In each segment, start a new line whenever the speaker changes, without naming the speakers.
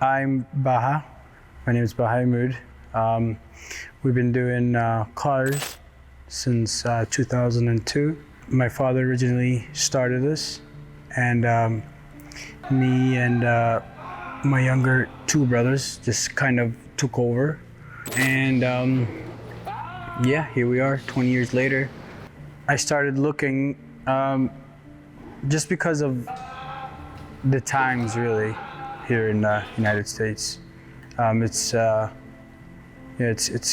I'm Baha. My name is Baha. We've been doing cars since 2002. My father originally started this, and me and my younger two brothers just kind of took over. And yeah, here we are 20 years later. I started looking just because of the times, really, here in the United States. It's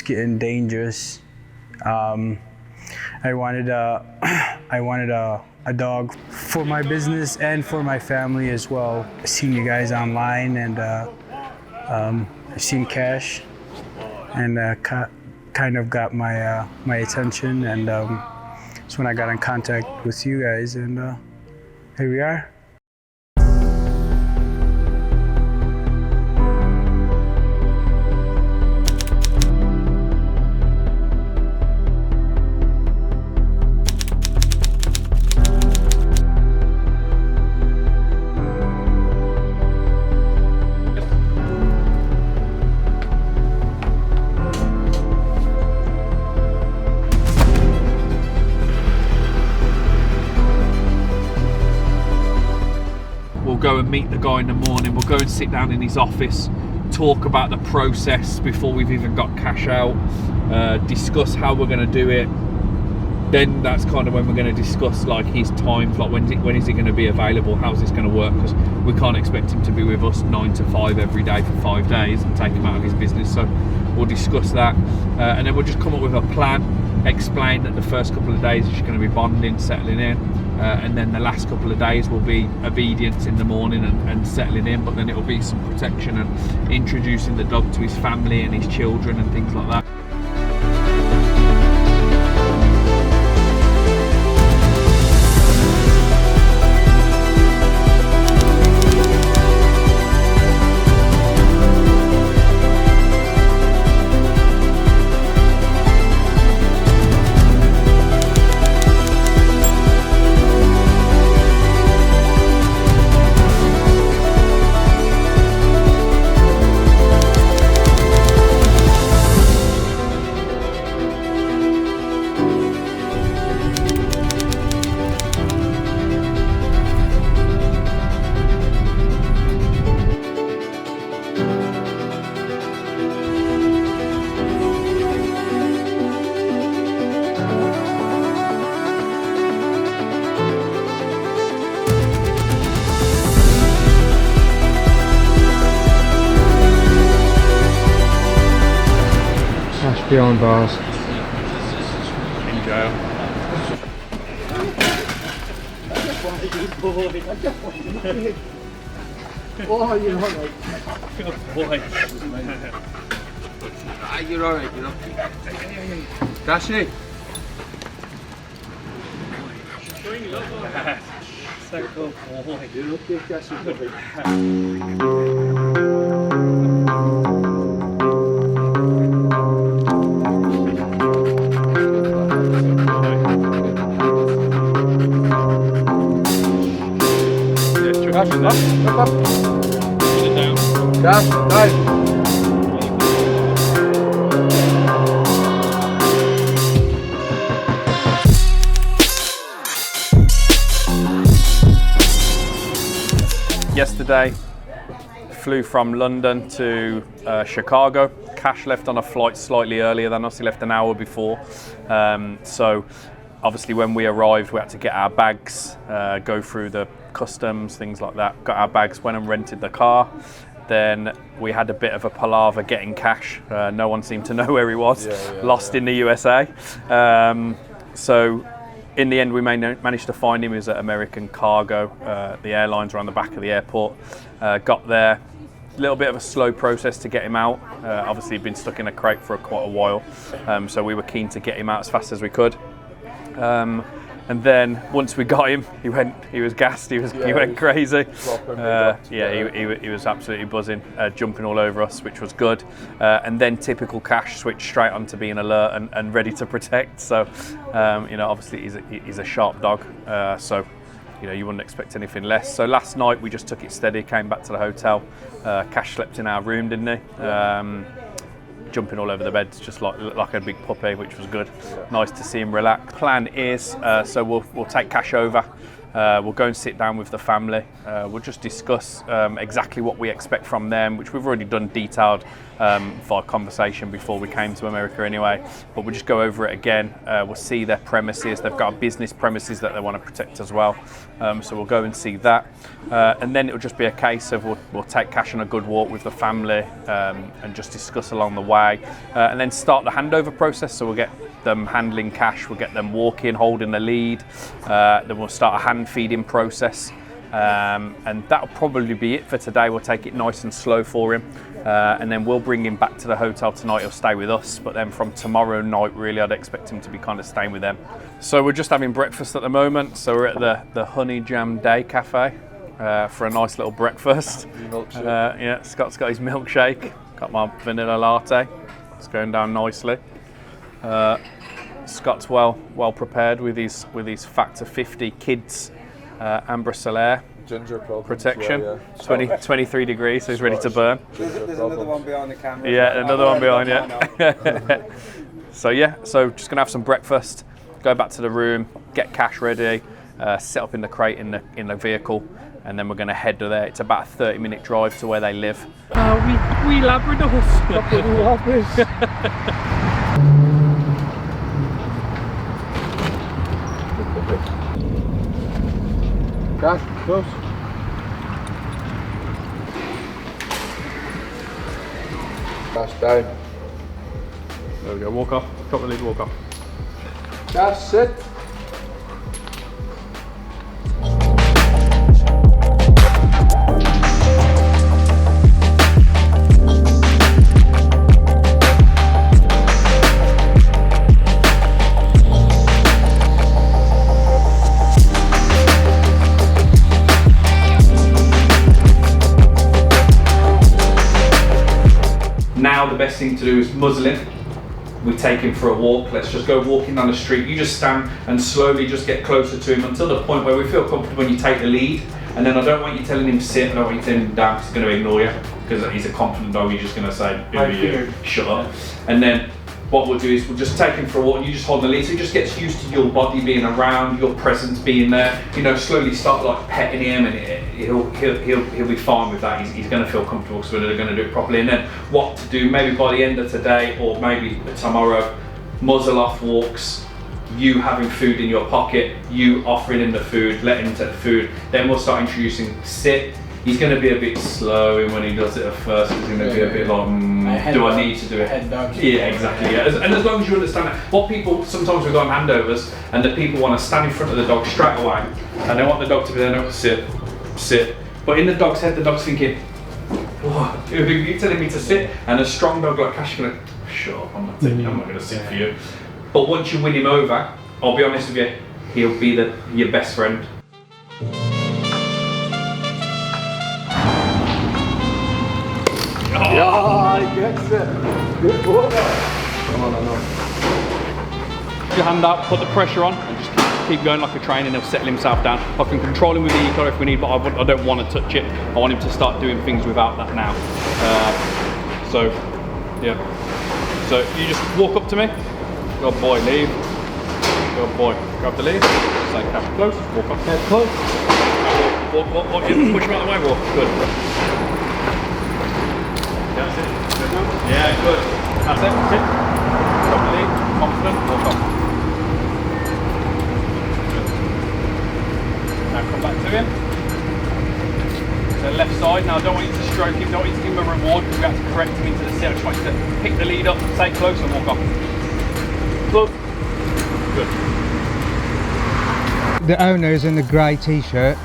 getting dangerous. I wanted a dog for my business and for my family as well. I've seen you guys online, and I've seen Kash, and kind of got my attention, and that's when I got in contact with you guys, and here we are.
We'll go and meet the guy in the morning. We'll go and sit down in his office, talk about the process before we've even got cash out, discuss how we're going to do it. Then that's kind of when we're going to discuss like his times, like when is he going to be available, how's this going to work, because we can't expect him to be with us 9 to 5 every day for 5 days and take him out of his business. So we'll discuss that, and then we'll just come up with a plan, explain that the first couple of days is just going to be bonding, settling in, and then the last couple of days will be obedience in the morning and settling in, but then it'll be some protection and introducing the dog to his family and his children and things like that.
Behind bars.
In jail.
Oh, you're alright.
Good boy.
You're alright, you're okay. Kashy.
So good boy.
You're okay, Kashy. Kash, up.
Put it down.
Kash, dive.
Yesterday, flew from London to Chicago. Kash left on a flight slightly earlier than us. He left an hour before. So obviously when we arrived, we had to get our bags, go through the customs, things like that. Got our bags, went and rented the car. Then we had a bit of a palaver getting Kash. No one seemed to know where he was, lost in the USA. So in the end, we managed to find him. He was at American Cargo. The airlines were on the back of the airport. Got there. A little bit of a slow process to get him out. Obviously, he'd been stuck in a crate for quite a while. So we were keen to get him out as fast as we could. And then once we got him, he was gassed. He went crazy. He was absolutely buzzing, jumping all over us, which was good. And then typical Kash switched straight on to being alert and ready to protect. So obviously he's a sharp dog. So you know, you wouldn't expect anything less. So last night we just took it steady, came back to the hotel. Kash slept in our room, didn't he? Jumping all over the bed, just like a big puppy, which was good. Nice to see him relax. Plan is, so we'll take Kash over. We'll go and sit down with the family. We'll just discuss exactly what we expect from them, which we've already done detailed via conversation before we came to America anyway. But we'll just go over it again. We'll see their premises. They've got business premises that they want to protect as well. So we'll go and see that. And then it'll just be a case of we'll take Kash on a good walk with the family and just discuss along the way. And then start the handover process. So we'll get them handling Kash, we'll get them walking, holding the lead. Then we'll start a hand feeding process. And that'll probably be it for today. We'll take it nice and slow for him. And then we'll bring him back to the hotel tonight. He'll stay with us, but then from tomorrow night, really, I'd expect him to be kind of staying with them. So we're just having breakfast at the moment. So we're at the Honey Jam Day Cafe for a nice little breakfast. Yeah, Scott's got his milkshake. Got my vanilla latte. It's going down nicely. Scott's well prepared with his Factor 50 Kids Amber Solaire
Ginger
protection.
Well, yeah.
23 degrees, so he's ready to burn.
There's another one behind the camera.
Yeah, another one behind, yeah. So just gonna have some breakfast, go back to the room, get Kash ready, set up in the crate in the vehicle, and then we're gonna head to there. It's about a 30-minute drive to where they live. We Labradors.
Kash, close. Kash, down.
There we go, walk off, top of the lead, walk off.
Kash, sit.
Now the best thing to do is muzzle him. We take him for a walk. Let's just go walking down the street. You just stand and slowly just get closer to him until the point where we feel comfortable when you take the lead. And then I don't want you telling him to sit, I don't want you telling him down because he's going to ignore you. Because he's a confident dog, you're just going to say, shut up. And then what we'll do is we'll just take him for a walk and you just hold the lead so he just gets used to your body being around, your presence being there. You know, slowly start like petting him and he'll be fine with that. He's going to feel comfortable because we're going to do it properly. And then what to do, maybe by the end of today or maybe tomorrow, muzzle off walks, you having food in your pocket, you offering him the food, letting him take the food. Then we'll start introducing sit. He's going to be a bit slow when he does it at first. He's going to be a bit like, do I need to do it?
Head dog.
Yeah, exactly. Yeah. And as long as you understand that, what people, sometimes we go on handovers and the people want to stand in front of the dog straight away and they want the dog to be there, no, sit. But in the dog's head, the dog's thinking, what? You're telling me to sit? And a strong dog like Kash is going to, shut up, I'm not going to sit for you. But once you win him over, I'll be honest with you, he'll be your best friend.
Yeah, he gets it. Good boy. Come on,
Your hand out, put the pressure on, and just keep going like a train, and he'll settle himself down. I can control him with the eco if we need, but I don't want to touch it. I want him to start doing things without that now. Yeah. So you just walk up to me. Good boy, leave. Good boy. Grab the lead. Say Kash close. Walk up. Head close. Walk. Push him out of the way. Walk. Good. That's it. Yeah, good. That's it. Sit. Grab the lead. Confident. Walk up. Good. Now come back to him. To the left side. Now I don't want you to stroke him. Don't want you to give him a reward because we have to correct him into the sit. I just want you to pick the lead up, stay close and walk up. Close. Good.
The owner is in the grey t-shirt.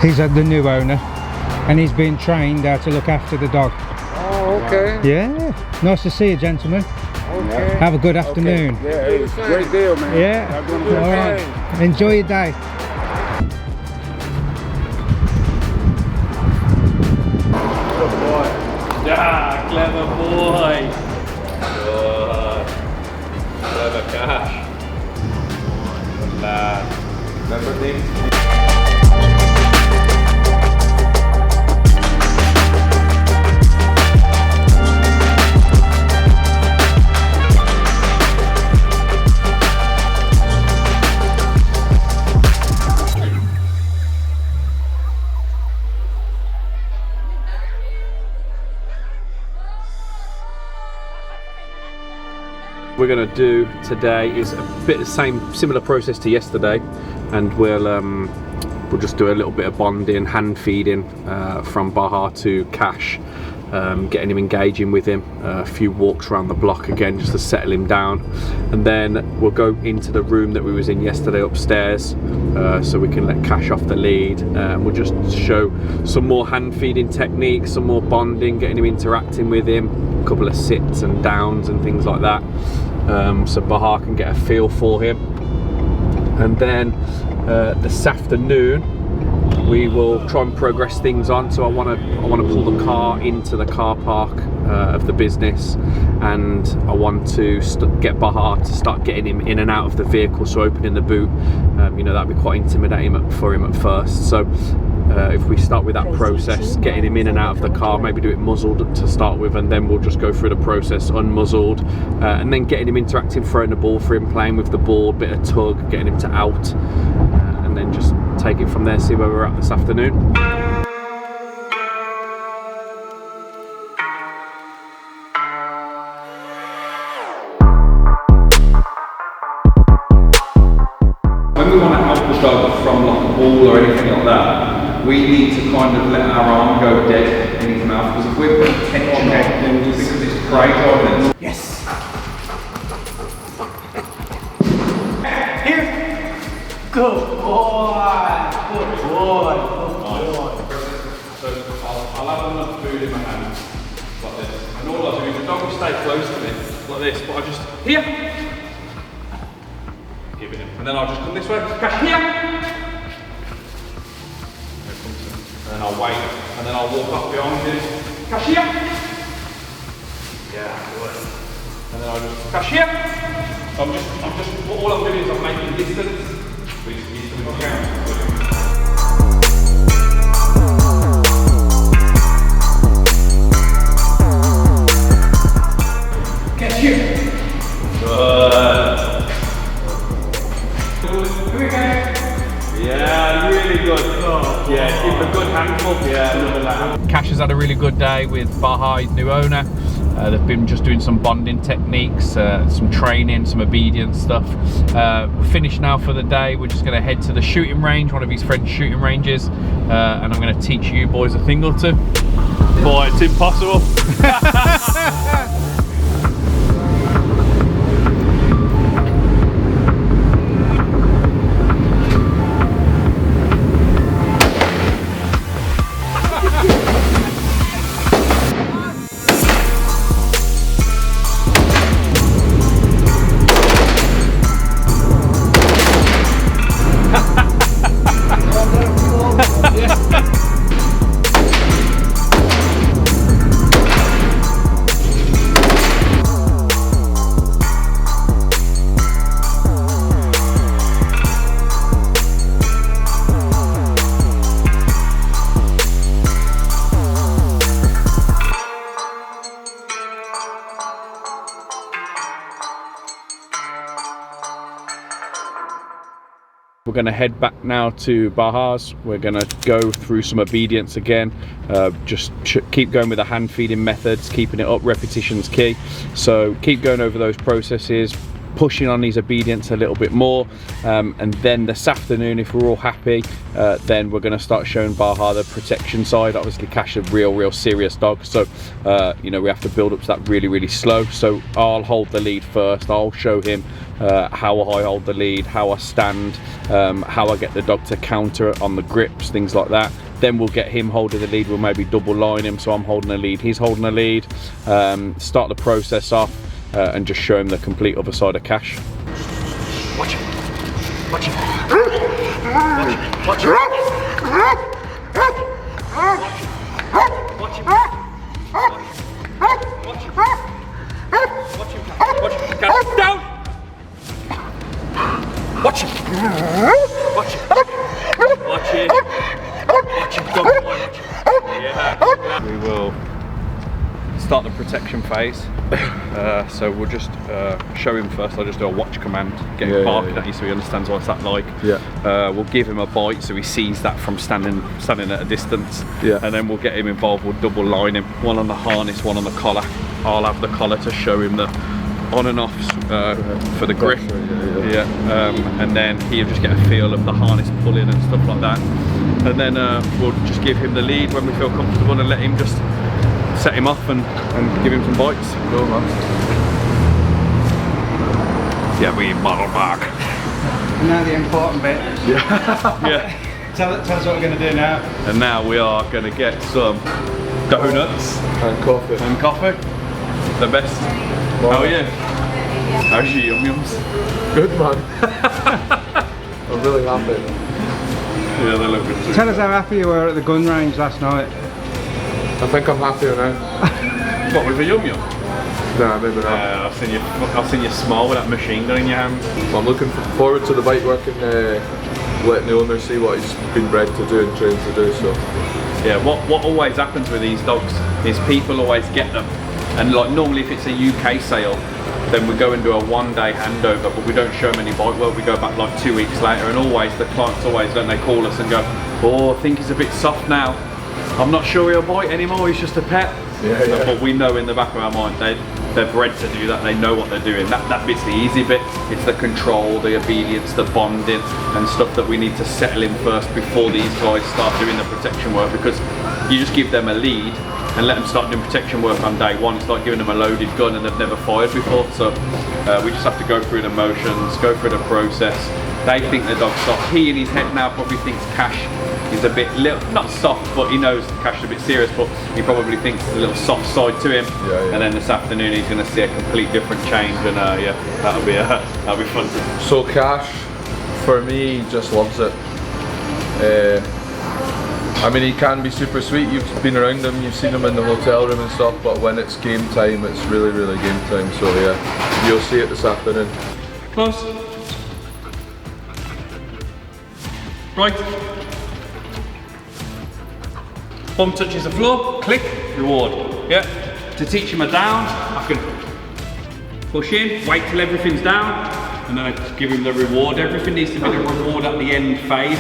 He's the new owner and he's been trained how to look after the dog.
Oh, okay.
Yeah, nice to see you, gentlemen.
Okay.
Have a good afternoon.
Yeah, it's a great deal, man.
Yeah, all right. Enjoy your day.
Good boy.
Yeah, clever boy. Good. Clever Kash. Good lad.
Remember these?
We're going to do today is a bit the similar process to yesterday, and we'll just do a little bit of bonding, hand feeding from Baha to Kash, getting him engaging with him, a few walks around the block again just to settle him down, and then we'll go into the room that we was in yesterday upstairs, so we can let Kash off the lead. We'll just show some more hand feeding techniques, some more bonding, getting him interacting with him, a couple of sits and downs and things like that, so Baha can get a feel for him. And then this afternoon we will try and progress things on. So I want to pull the car into the car park of the business, and I want to get Baha to start getting him in and out of the vehicle, so opening the boot, you know, that'd be quite intimidating for him at first. So if we start with that process, getting him in and out of the car, maybe do it muzzled to start with, and then we'll just go through the process unmuzzled, and then getting him interacting, throwing the ball for him, playing with the ball, bit of tug, getting him to out, and then just take it from there, see where we're at this afternoon.
When we want to help the dog from like a ball or anything like that, we need to kind of let our arm go dead in his mouth, because if we're putting tension on him, just because it's prey driving.
Yes. Here. Good boy. Good boy. Good boy.
So I'll have enough food in my hand, like this. And all I do is the dog will stay close to me, like this, but I just, here. Give it him. And then I'll just come this way. Kash, here. And then I'll wait, and then I'll walk up behind him. Kash, here. Yeah, good. And then I'll just, Kash, here. I'm just, all I'm doing is I'm making distance. He's going to count.
Kash, here.
Good. Yeah, really good. Yeah, keep a good handful. Yeah, look at that.
Kash has had a really good day with Baha, his new owner. They've been just doing some bonding techniques, some training, some obedience stuff. Finished now for the day. We're just going to head to the shooting range, one of his friend's shooting ranges, and I'm going to teach you boys a thing or two. Boy, it's impossible. We're going to head back now to Baha's. We're going to go through some obedience again, just keep going with the hand feeding methods, keeping it up, repetition's key. So keep going over those processes, pushing on his obedience a little bit more, and then this afternoon, if we're all happy, then we're going to start showing Baha the protection side. Obviously Kash is a real serious dog, so you know, we have to build up to that really slow. So I'll hold the lead first. I'll show him how I hold the lead, how I stand, how I get the dog to counter on the grips, things like that. Then we'll get him holding the lead. We'll maybe double line him, so I'm holding the lead, he's holding the lead. Start the process off, and just show him the complete other side of Kash.
Watch it. Watch it. Watch it. Watch it. Watch it. Watch it. Kash, down. Watch it. Watch it. Watch it. Watch it. Go. Watch it. Yeah.
We will start the protection phase. So we'll just show him first. I'll just do a watch command, get him barking at you so he understands what's that like. We'll give him a bite so he sees that from standing at a distance. And then we'll get him involved. We'll double line him, one on the harness, one on the collar. I'll have the collar to show him the on and offs for the grip. And then he'll just get a feel of the harness pulling and stuff like that. And then we'll just give him the lead when we feel comfortable and let him just set him off and give him some bites.
Go, man.
Yeah, we model mark.
And now the important bit.
Yeah.
Tell us what we're going to do now.
And now we are going to get some donuts
And coffee.
and coffee. The best. How are you? How's your yum yums?
Good, man. I'm really happy.
Yeah, they look good too.
Tell us how happy you were at the gun range last night.
I think I'm happier now.
What, with the yum yum?
Nah, maybe not.
I've seen you smile with that machine gun in your hand.
I'm looking forward to the bike work and letting the owner see what he's been bred to do and trained to do. So
Yeah, what always happens with these dogs is people always get them, and like normally if it's a UK sale, then we go and do a one-day handover, but we don't show them any bite work. We go back like 2 weeks later, and always the clients don't they call us and go, oh, I think he's a bit soft now. I'm not sure he'll bite anymore. He's just a pet.
Yeah.
But we know in the back of our mind they're bred to do that. They know what they're doing. That bit's the easy bit. It's the control, the obedience, the bonding, and stuff that we need to settle in first before these guys start doing the protection work. Because you just give them a lead and let them start doing protection work on day one. It's like giving them a loaded gun and they've never fired before. So we just have to go through the motions, go through the process. They think the dog's soft. He in his head now probably thinks Kash is a bit not soft, but he knows Kash is a bit serious, but he probably thinks there's a little soft side to him. And then this afternoon he's going to see a complete different change, and yeah, that'll be fun.
So Kash, for me, just loves it. I mean, he can be super sweet. You've been around him, you've seen him in the hotel room and stuff, but when it's game time, it's really, really game time. So yeah, you'll see it this afternoon.
Close. Right. Bum touches the floor, click, reward. Yeah. To teach him a down, I can push in, wait till everything's down, and then I just give him the reward. Everything needs to be the reward at the end phase.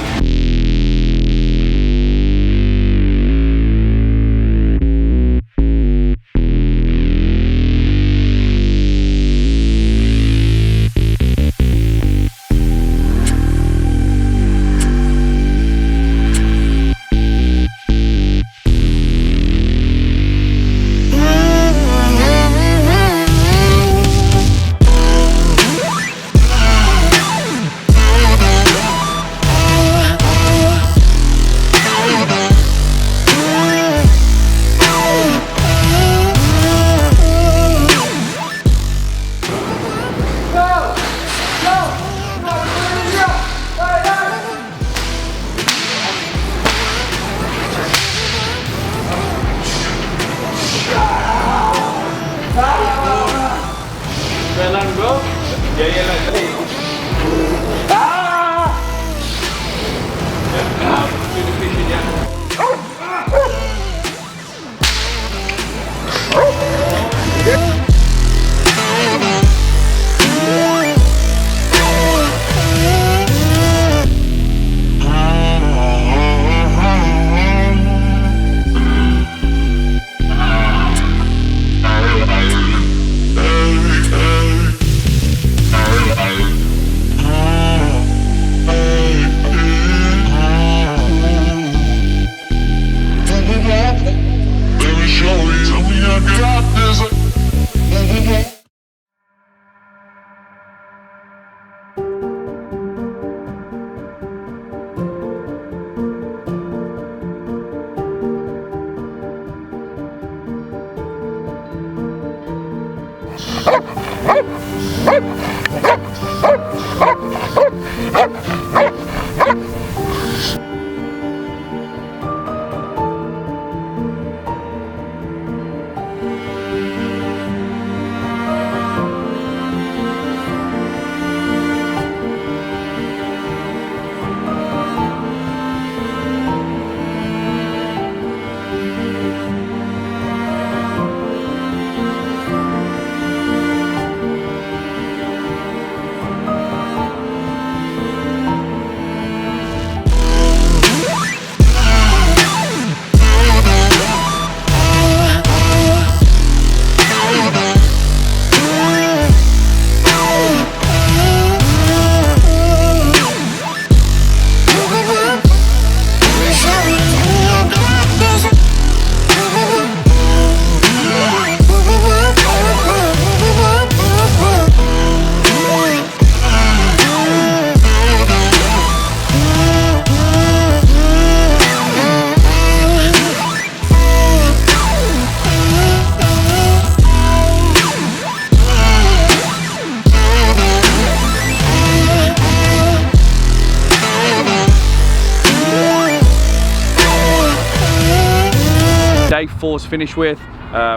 Day 4's finished with.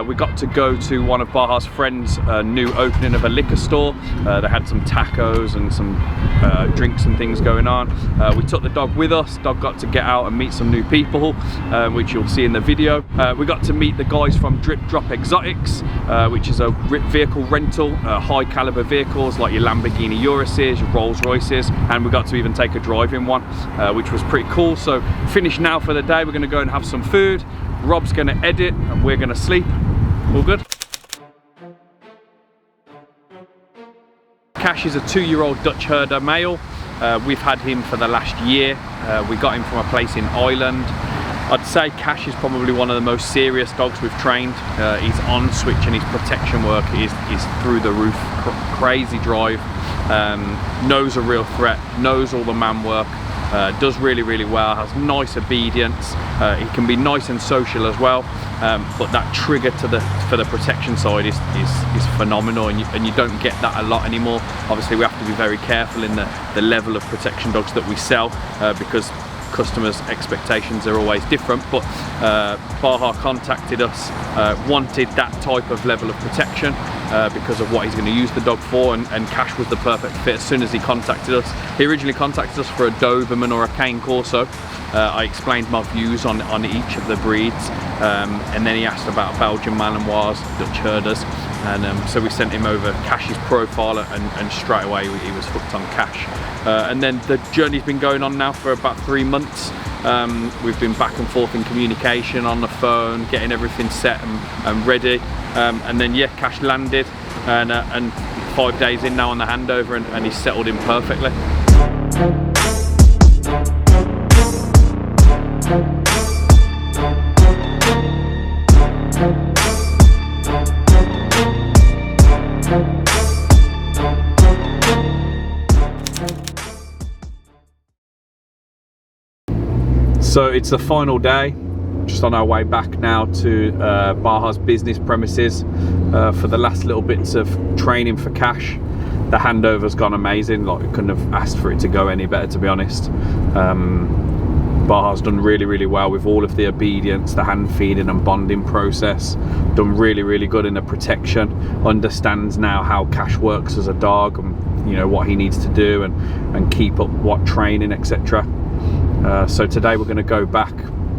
We got to go to one of Baja's friends' new opening of a liquor store. They had some tacos and some drinks and things going on. We took the dog with us. Dog got to get out and meet some new people, which you'll see in the video. We got to meet the guys from Drip Drop Exotics, which is a vehicle rental, high caliber vehicles like your Lamborghini Uruses, your Rolls Royces, and we got to even take a drive in one, which was pretty cool. So finished now for the day. We're going to go and have some food. Rob's going to edit and we're going to sleep. All good. Kash is a 2-year-old Dutch herder male. We've had him for the last year. We got him from a place in Ireland. I'd say Kash is probably one of the most serious dogs we've trained. He's on switch and his protection work is through the roof. Crazy drive, knows a real threat, knows all the man work. Does really well, has nice obedience. He can be nice and social as well, but that trigger for the protection side is phenomenal, and you don't get that a lot anymore. Obviously we have to be very careful in the level of protection dogs that we sell, because customers' expectations are always different, but Baja contacted us, wanted that type of level of protection because of what he's going to use the dog for, and Kash was the perfect fit as soon as he contacted us. He originally contacted us for a Doberman or a Cane Corso. I explained my views on each of the breeds, and then he asked about Belgian Malinois, Dutch herders, and so we sent him over Kash's profile, and straight away he was hooked on Kash. And then the journey's been going on now for about 3 months. We've been back and forth in communication on the phone, getting everything set and ready, and then yeah, Kash landed, and 5 days in now on the handover, and he's settled in perfectly. So it's the final day, just on our way back now to Baja's business premises for the last little bits of training for Kash. The handover's gone amazing, like we couldn't have asked for it to go any better, to be honest. Baja's done really well with all of the obedience, the hand feeding and bonding process. Done really good in the protection. Understands now how Kash works as a dog, and you know what he needs to do, and keep up what training, etc. So today we're going to go back,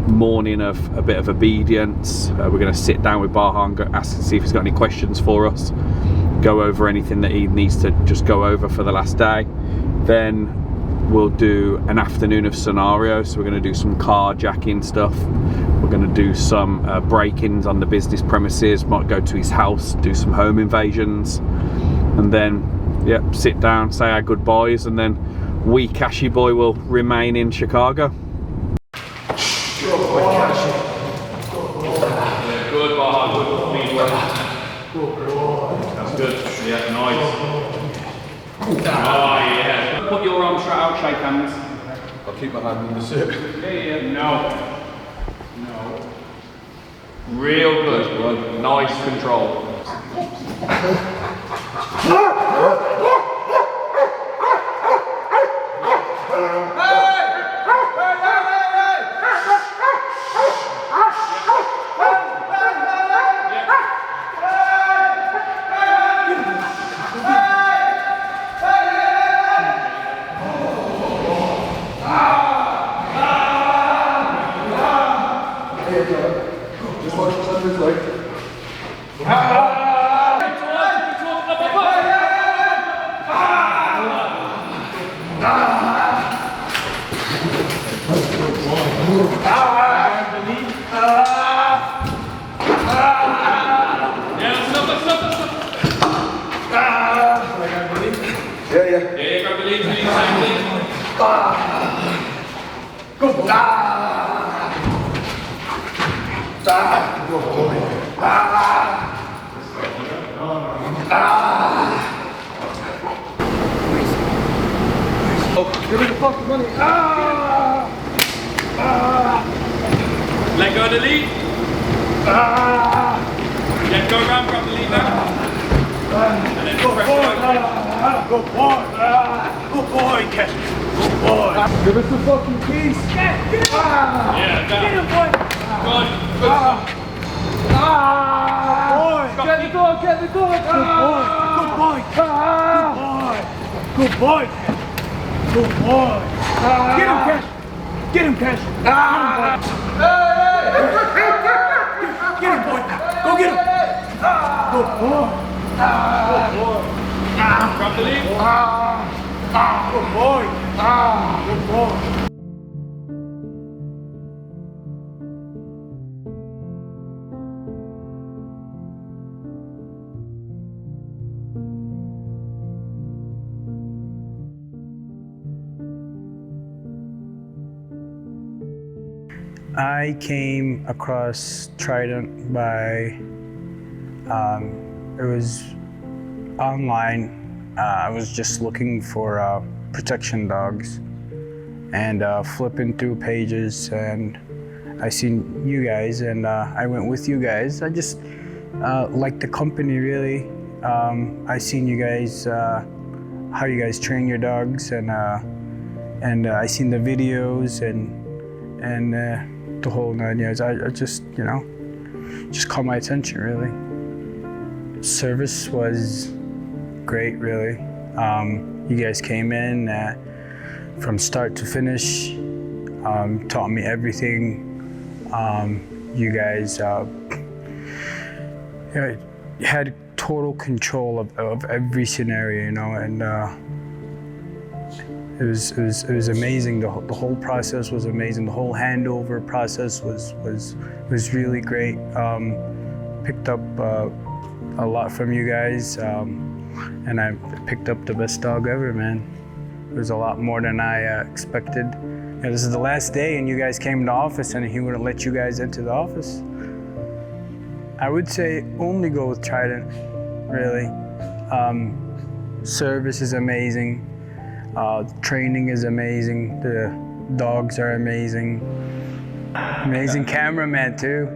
morning of a bit of obedience. We're going to sit down with Baja and go ask and see if he's got any questions for us. Go over anything that he needs to just go over for the last day. Then we'll do an afternoon of scenarios. So we're going to do some carjacking stuff. We're going to do some break-ins on the business premises. Might go to his house, do some home invasions, and then yeah, sit down, say our goodbyes, and then we, Kashy boy, will remain in Chicago.
Good, Baja, good. Mean well. That's good. Yeah, nice. Oh, yeah. Put your arms straight out, shake hands.
I'll keep my hand in the zip.
Yeah. No. Real good. Nice control.
Just watch the sun this way.
Yeah, grab the lead, do the same thing.
Good boy. Good boy. Oh, give me the fucking money.
Let go of the lead. Yeah, go around, grab the lead now. And then
Good
press
boy.
it.
Good boy. Good boy, Kash. Good boy. Give us the fucking keys.
Yeah, get him, boy. Good stuff.
Good boy. Good boy. Get him, Kash. Get him, Kash. Get him, boy. Go get him. Good boy. Good boy. Grab the lead. Good boy. Good boy. I came across Trident by, it was online. I was just looking for protection dogs and flipping through pages, and I seen you guys, and I went with you guys. I just liked the company really. I seen you guys, how you guys train your dogs, and I seen the videos and the whole 9 yards. I just, you know, just caught my attention really. Service was great really. You guys came in from start to finish, taught me everything. You guys had total control of every scenario, you know, and it was amazing. The whole process was amazing. The whole handover process was really great. Picked up a lot from you guys, and I picked up the best dog ever, man. It was a lot more than I expected. You know, this is the last day, and you guys came to the office, and he wouldn't let you guys into the office. I would say only go with Trident, really. Service is amazing. Training is amazing. The dogs are amazing. Amazing cameraman too.